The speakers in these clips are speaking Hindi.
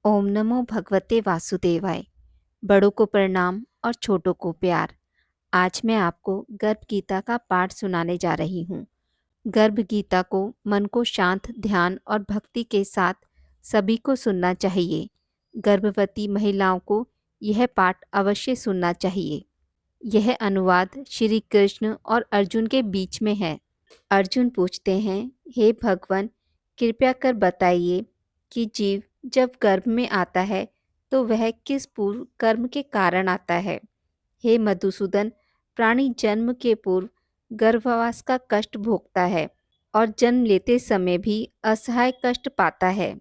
ओम नमो भगवते वासुदेवाय। बड़ों को प्रणाम और छोटों को प्यार। आज मैं आपको गर्भ गीता का पाठ सुनाने जा रही हूँ। गर्भ गीता को मन को शांत, ध्यान और भक्ति के साथ सभी को सुनना चाहिए। गर्भवती महिलाओं को यह पाठ अवश्य सुनना चाहिए। यह अनुवाद श्री कृष्ण और अर्जुन के बीच में है। अर्जुन पूछते हैं, हे भगवान, कृपया कर बताइए कि जीव जब गर्भ में आता है तो वह किस पूर्व कर्म के कारण आता है। हे मधुसूदन, प्राणी जन्म के पूर्व गर्भवास का कष्ट भोगता है और जन्म लेते समय भी असहाय कष्ट पाता है।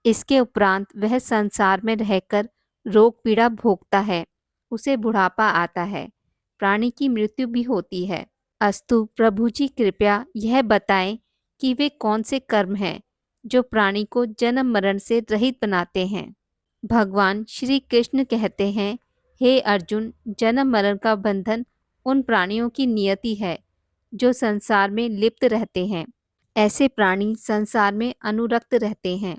इसके उपरांत वह संसार में रहकर रोग पीड़ा भोगता है। उसे बुढ़ापा आता है, प्राणी की मृत्यु भी होती है। अस्तु प्रभु जी, कृपया यह बताएं कि वे कौन से कर्म हैं जो प्राणी को जन्म मरण से रहित बनाते हैं। भगवान श्री कृष्ण कहते हैं, हे अर्जुन, जन्म मरण का बंधन उन प्राणियों की नियति है जो संसार में लिप्त रहते हैं। ऐसे प्राणी संसार में अनुरक्त रहते हैं,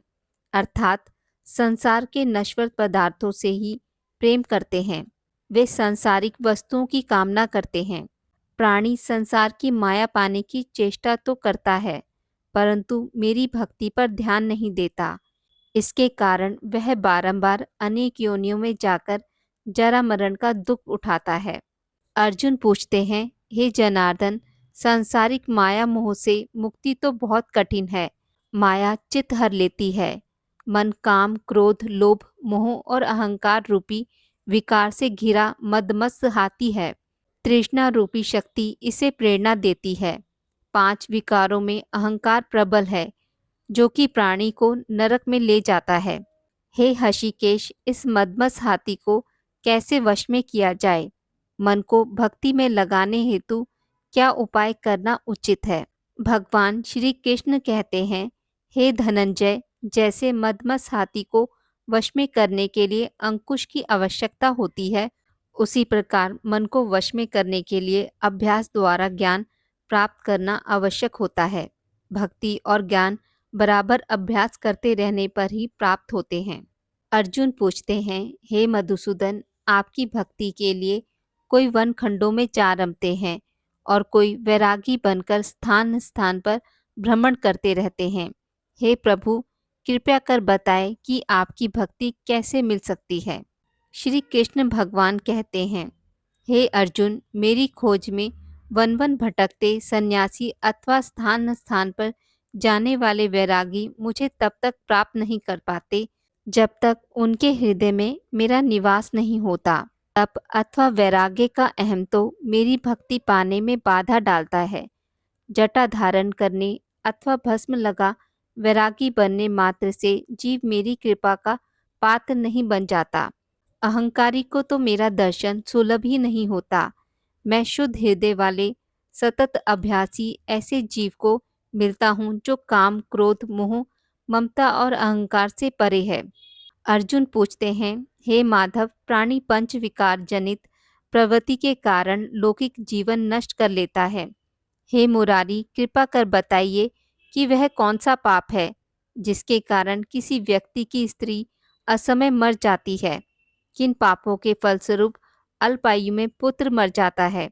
अर्थात संसार के नश्वर पदार्थों से ही प्रेम करते हैं। वे सांसारिक वस्तुओं की कामना करते हैं। प्राणी संसार की माया पाने की चेष्टा तो करता है, परंतु मेरी भक्ति पर ध्यान नहीं देता। इसके कारण वह बारंबार अनेक योनियों में जाकर जरा मरण का दुख उठाता है। अर्जुन पूछते हैं, हे जनार्दन, सांसारिक माया मोह से मुक्ति तो बहुत कठिन है। माया चित्त हर लेती है। मन काम, क्रोध, लोभ, मोह और अहंकार रूपी विकार से घिरा मदमस्त हाथी है। तृष्णा रूपी शक्ति इसे प्रेरणा देती है। 5 विकारों में अहंकार प्रबल है, जो कि प्राणी को नरक में ले जाता है। हे हषिकेश, इस मदमस्त हाथी को कैसे वश में किया जाए? मन को भक्ति में लगाने हेतु क्या उपाय करना उचित है? भगवान श्री कृष्ण कहते हैं, हे धनंजय, जैसे मदमस्त हाथी को वश में करने के लिए अंकुश की आवश्यकता होती है, उसी प्रकार मन को वश में करने के लिए अभ्यास द्वारा ज्ञान प्राप्त करना आवश्यक होता है। भक्ति और ज्ञान बराबर अभ्यास करते रहने पर ही प्राप्त होते हैं। अर्जुन पूछते हैं, हे मधुसूदन, आपकी भक्ति के लिए कोई वन खंडों में जा रमते हैं और कोई वैरागी बनकर स्थान स्थान पर भ्रमण करते रहते हैं। हे प्रभु, कृपया कर बताएं कि आपकी भक्ति कैसे मिल सकती है। श्री कृष्ण भगवान कहते हैं, हे अर्जुन, मेरी खोज में वन वन भटकते सन्यासी अथवा स्थान स्थान पर जाने वाले वैरागी मुझे तब तक प्राप्त नहीं कर पाते जब तक उनके हृदय में मेरा निवास नहीं होता। तप अथवा वैराग्य का अहम तो मेरी भक्ति पाने में बाधा डालता है। जटा धारण करने अथवा भस्म लगा वैरागी बनने मात्र से जीव मेरी कृपा का पात्र नहीं बन जाता। अहंकारी को तो मेरा दर्शन सुलभ ही नहीं होता। मैं शुद्ध हृदय वाले सतत अभ्यासी ऐसे जीव को मिलता हूँ जो काम, क्रोध, मोह, ममता और अहंकार से परे है। अर्जुन पूछते हैं, हे माधव, प्राणी पंच विकार जनित प्रवृत्ति के कारण लौकिक जीवन नष्ट कर लेता है। हे मुरारी, कृपा कर बताइए कि वह कौन सा पाप है जिसके कारण किसी व्यक्ति की स्त्री असमय मर जाती है। किन पापों के फलस्वरूप अल्पायु में पुत्र मर जाता है?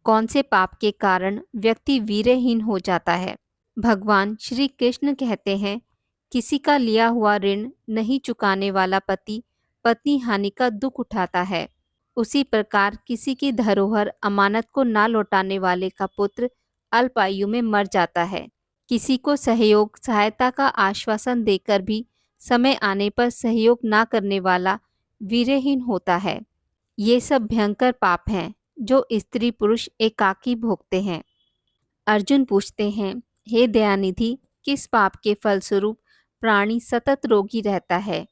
कौन से पाप के कारण व्यक्ति वीर्यहीन हो जाता है? भगवान श्री कृष्ण कहते हैं, किसी का लिया हुआ ऋण नहीं चुकाने वाला पति पत्नी हानि का दुख उठाता है। उसी प्रकार किसी की धरोहर अमानत को ना लौटाने वाले का पुत्र अल्पायु में मर जाता है। किसी को सहयोग सहायता का आश्वासन देकर भी समय आने पर सहयोग ना करने वाला वीर्यहीन होता है। ये सब भयंकर पाप हैं जो स्त्री पुरुष एकाकी भोगते हैं। अर्जुन पूछते हैं, हे दयानिधि, किस पाप के फलस्वरूप प्राणी सतत रोगी रहता है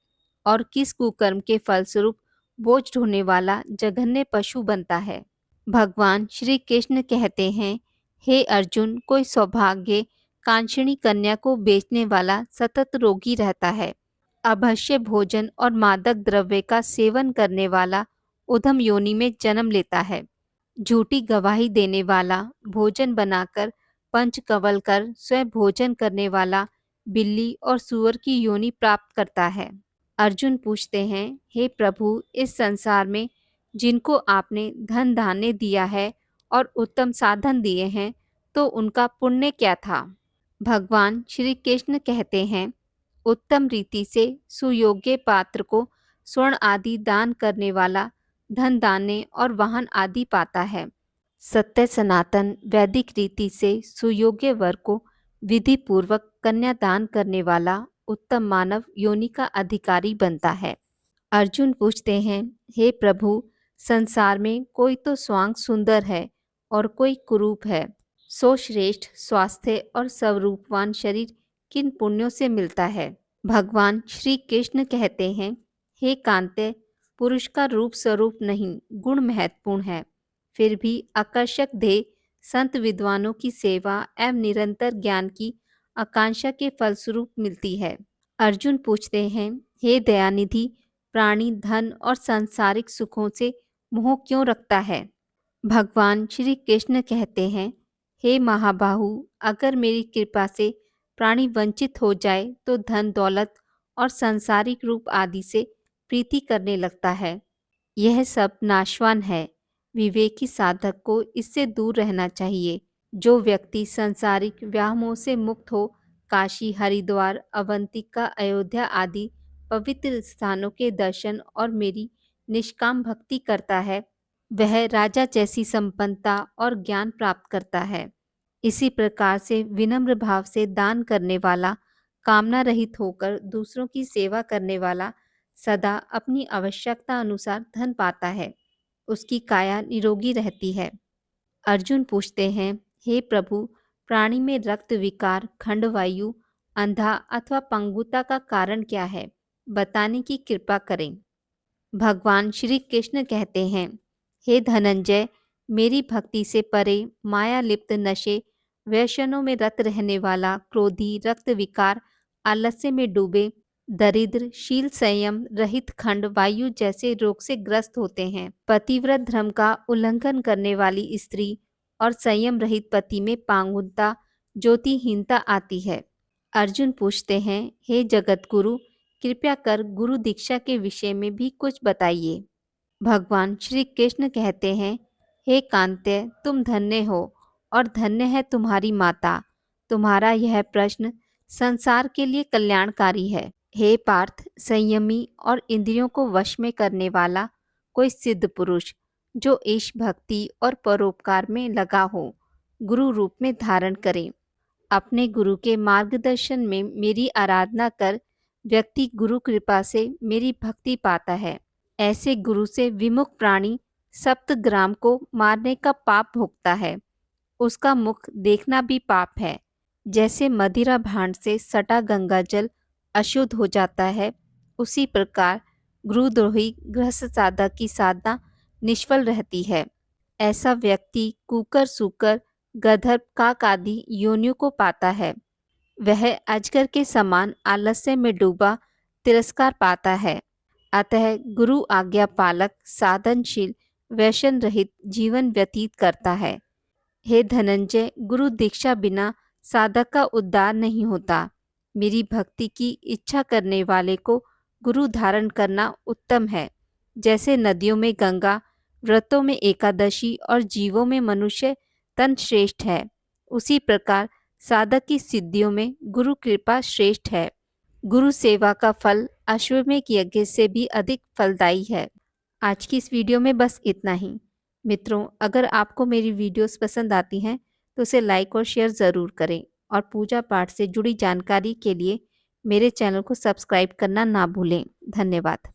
और किस कुकर्म के फलस्वरूप बोझ ढोने वाला जघन्य पशु बनता है? भगवान श्री कृष्ण कहते हैं, हे अर्जुन, कोई सौभाग्य कांक्षिणी कन्या को बेचने वाला सतत रोगी रहता है। अभक्ष्य भोजन और मादक द्रव्य का सेवन करने वाला उधम योनि में जन्म लेता है। झूठी गवाही देने वाला भोजन बनाकर पंच कवल कर स्वयं भोजन करने वाला बिल्ली और सूअर की योनि प्राप्त करता है। अर्जुन पूछते हैं, हे प्रभु, इस संसार में जिनको आपने धन धान्य दिया है और उत्तम साधन दिए हैं, तो उनका पुण्य क्या था? भगवान श्री कृष्ण कहते हैं, उत्तम रीति से सुयोग्य पात्र को स्वर्ण आदि दान करने वाला धन दाने और वाहन आदि पाता है। सत्य सनातन वैदिक रीति से सुयोग्य वर को विधि पूर्वक कन्या दान करने वाला उत्तम मानव योनि का अधिकारी बनता है। अर्जुन पूछते हैं, हे प्रभु, संसार में कोई तो स्वांग सुंदर है और कोई कुरूप है, सो श्रेष्ठ स्वास्थ्य और स्वरूपवान शरीर किन पुण्यों से मिलता है? भगवान श्री कृष्ण कहते हैं, हे कांते, पुरुष का रूप स्वरूप नहीं गुण महत्वपूर्ण है। फिर भी आकर्षक देह संत विद्वानों की सेवा एवं निरंतर ज्ञान की आकांक्षा के फलस्वरूप मिलती है। अर्जुन पूछते हैं, हे दयानिधि, प्राणी धन और सांसारिक सुखों से मोह क्यों रखता है? भगवान श्री कृष्ण कहते हैं, हे महाबाहु, अगर मेरी कृपा से प्राणी वंचित हो जाए तो धन दौलत और सांसारिक रूप आदि से प्रीति करने लगता है। यह सब नाशवान है। विवेकी साधक को इससे दूर रहना चाहिए। जो व्यक्ति सांसारिक व्यामोह से मुक्त हो काशी, हरिद्वार, अवंतिका, अयोध्या आदि पवित्र स्थानों के दर्शन और मेरी निष्काम भक्ति करता है, वह राजा जैसी संपन्नता और ज्ञान प्राप्त करता है। इसी प्रकार से विनम्र भाव से दान करने वाला, कामना रहित होकर दूसरों की सेवा करने वाला सदा अपनी आवश्यकता अनुसार धन पाता है। उसकी काया निरोगी रहती है। अर्जुन पूछते हैं, हे प्रभु, प्राणी में रक्त विकार, खंडवायु, अंधा अथवा पंगुता का कारण क्या है? बताने की कृपा करें। भगवान श्री कृष्ण कहते हैं, हे धनंजय, मेरी भक्ति से परे माया लिप्त नशे व्यसनों में रत रहने वाला क्रोधी, रक्त विकार, आलस्य में डूबे, दरिद्र, शील संयम रहित खंड वायु जैसे रोग से ग्रस्त होते हैं। पतिव्रत धर्म का उल्लंघन करने वाली स्त्री और संयम रहित पति में पांगुता, ज्योतिहीनता आती है। अर्जुन पूछते हैं, हे जगत गुरु, कृपया कर गुरु दीक्षा के विषय में भी कुछ बताइए। भगवान श्री कृष्ण कहते हैं, हे कांत्य, तुम धन्य हो और धन्य है तुम्हारी माता। तुम्हारा यह प्रश्न संसार के लिए कल्याणकारी है। हे पार्थ, संयमी और इंद्रियों को वश में करने वाला कोई सिद्ध पुरुष जो ईश भक्ति और परोपकार में लगा हो, गुरु रूप में धारण करे। अपने गुरु के मार्गदर्शन में मेरी आराधना कर व्यक्ति गुरु कृपा से मेरी भक्ति पाता है। ऐसे गुरु से विमुख प्राणी सप्तग्राम को मारने का पाप भोगता है। उसका मुख देखना भी पाप है। जैसे मदिरा भांड से सटा गंगा जल अशुद्ध हो जाता है, उसी प्रकार गुरुद्रोही गृहस्थ साधक की साधना निष्फल रहती है। ऐसा व्यक्ति कुकर, सूकर, गधर्व, काक आदि योनियों को पाता है। वह अजगर के समान आलस्य में डूबा तिरस्कार पाता है। अतः गुरु आज्ञा पालक साधनशील व्यसन रहित जीवन व्यतीत करता है। हे धनंजय, गुरु दीक्षा बिना साधक का उद्धार नहीं होता। मेरी भक्ति की इच्छा करने वाले को गुरु धारण करना उत्तम है। जैसे नदियों में गंगा, व्रतों में एकादशी और जीवों में मनुष्य तन श्रेष्ठ है, उसी प्रकार साधक की सिद्धियों में गुरु कृपा श्रेष्ठ है। गुरु सेवा का फल अश्वमेध यज्ञ से भी अधिक फलदायी है। आज की इस वीडियो में बस इतना ही। मित्रों, अगर आपको मेरी वीडियोस पसंद आती हैं तो उसे लाइक और शेयर ज़रूर करें और पूजा पाठ से जुड़ी जानकारी के लिए मेरे चैनल को सब्सक्राइब करना ना भूलें। धन्यवाद।